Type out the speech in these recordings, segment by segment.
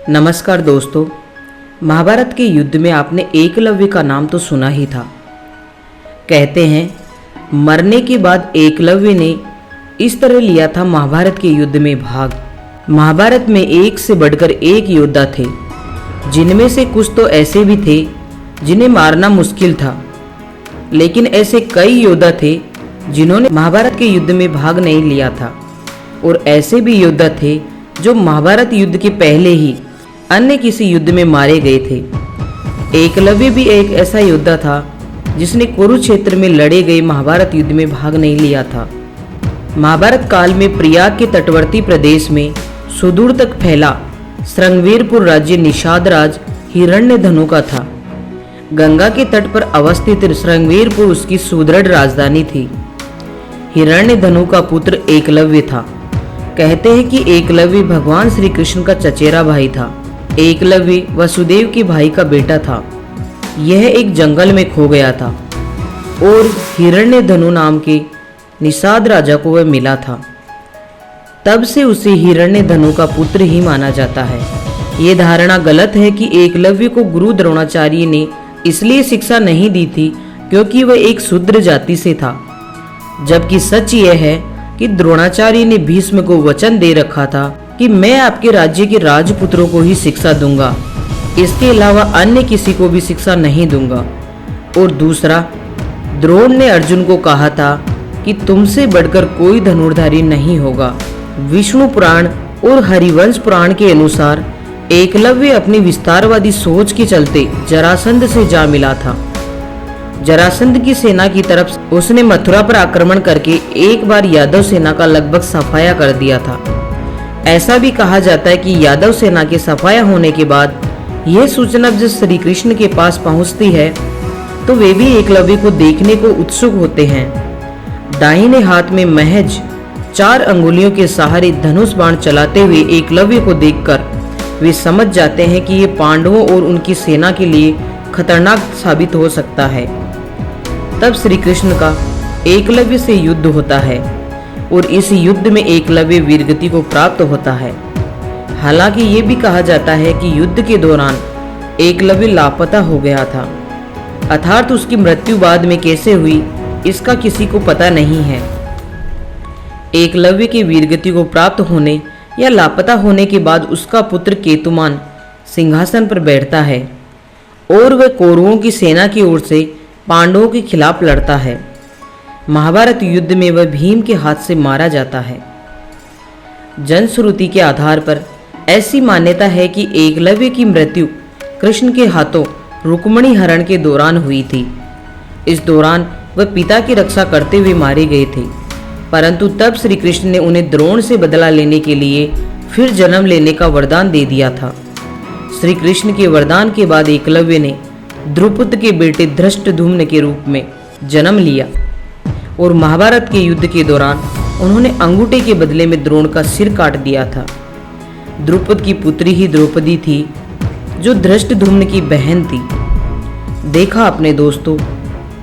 नमस्कार दोस्तों, महाभारत के युद्ध में आपने एकलव्य का नाम तो सुना ही था। कहते हैं मरने के बाद एकलव्य ने इस तरह लिया था महाभारत के युद्ध में भाग। महाभारत में एक से बढ़कर एक योद्धा थे, जिनमें से कुछ तो ऐसे भी थे जिन्हें मारना मुश्किल था, लेकिन ऐसे कई योद्धा थे जिन्होंने महाभारत के युद्ध में भाग नहीं लिया था। और ऐसे भी योद्धा थे जो महाभारत युद्ध के पहले ही अन्य किसी युद्ध में मारे गए थे। एकलव्य भी एक ऐसा योद्धा था जिसने कुरुक्षेत्र में लड़े गए महाभारत युद्ध में भाग नहीं लिया था। महाभारत काल में प्रयाग के तटवर्ती प्रदेश में सुदूर तक फैला श्रृंगवीरपुर राज्य निषाद राज हिरण्यधनु का था। गंगा के तट पर अवस्थित श्रृंगवीरपुर उसकी सुदृढ़ राजधानी थी। हिरण्यधनु का पुत्र एकलव्य था। कहते हैं कि एकलव्य भगवान श्री कृष्ण का चचेरा भाई था। एकलव्य वसुदेव के भाई का बेटा था। यह एक जंगल में खो गया था और हिरण्यधनु नाम के निषाद राजा को वह मिला था। तब से उसे हिरण्यधनु का पुत्र ही माना जाता है। यह धारणा गलत है कि एकलव्य को गुरु द्रोणाचार्य ने इसलिए शिक्षा नहीं दी थी क्योंकि वह एक शूद्र जाति से था, जबकि सच यह है कि द्रोणाचार्य ने भीष्म को वचन दे रखा था कि मैं आपके राज्य के राजपुत्रों को ही शिक्षा दूंगा, इसके अलावा अन्य किसी को भी शिक्षा नहीं दूंगा। और दूसरा, द्रोण ने अर्जुन को कहा था कि तुमसे बढ़कर कोई धनुर्धारी नहीं होगा। विष्णु पुराण और हरिवंश पुराण के अनुसार एकलव्य अपनी विस्तारवादी सोच के चलते जरासंध से जा मिला था। जरासंध की सेना की तरफ उसने मथुरा पर आक्रमण करके एक बार यादव सेना का लगभग सफाया कर दिया था। ऐसा भी कहा जाता है कि यादव सेना के सफाया होने के बाद यह सूचना जब श्री कृष्ण के पास पहुंचती है तो वे भी एकलव्य को देखने को उत्सुक होते हैं। दाहिने हाथ में महज 4 अंगुलियों के सहारे धनुष बाण चलाते हुए एकलव्य को देखकर वे समझ जाते हैं कि ये पांडवों और उनकी सेना के लिए खतरनाक साबित हो सकता है। तब श्री कृष्ण का एकलव्य से युद्ध होता है और इस युद्ध में एकलव्य वीरगति को प्राप्त होता है। हालांकि ये भी कहा जाता है कि युद्ध के दौरान एकलव्य लापता हो गया था, अर्थात उसकी मृत्यु बाद में कैसे हुई इसका किसी को पता नहीं है। एकलव्य की वीरगति को प्राप्त होने या लापता होने के बाद उसका पुत्र केतुमान सिंहासन पर बैठता है और वह कौरवों की सेना की ओर से पांडवों के खिलाफ लड़ता है। महाभारत युद्ध में वह भीम के हाथ से मारा जाता है। जनश्रुति के आधार पर ऐसी मान्यता है कि एकलव्य की मृत्यु कृष्ण के हाथों रुक्मिणी हरण के दौरान हुई थी। इस दौरान वह पिता की रक्षा करते हुए मारे गए थे, परंतु तब श्री कृष्ण ने उन्हें द्रोण से बदला लेने के लिए फिर जन्म लेने का वरदान दे दिया था। श्री कृष्ण के वरदान के बाद एकलव्य ने द्रुपद के बेटे धृष्टद्युम्न के रूप में जन्म लिया और महाभारत के युद्ध के दौरान उन्होंने अंगूठे के बदले में द्रोण का सिर काट दिया था। द्रुपद की पुत्री ही द्रौपदी थी जो धृष्टद्युम्न की बहन थी। देखा अपने दोस्तों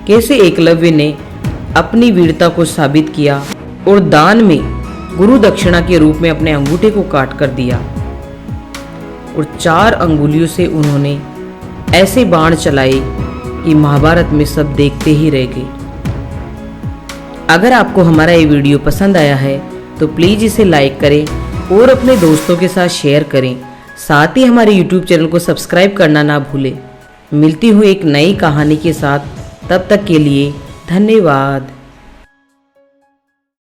कैसे एकलव्य ने अपनी वीरता को साबित किया और दान में गुरु दक्षिणा के रूप में अपने अंगूठे को काट कर दिया और 4 अंगुलियों से उन्होंने ऐसे बाण चलाए कि महाभारत में सब देखते ही रह गए। अगर आपको हमारा ये वीडियो पसंद आया है तो प्लीज़ इसे लाइक करें और अपने दोस्तों के साथ शेयर करें। साथ ही हमारे YouTube चैनल को सब्सक्राइब करना ना भूलें। मिलती हूँ एक नई कहानी के साथ, तब तक के लिए धन्यवाद।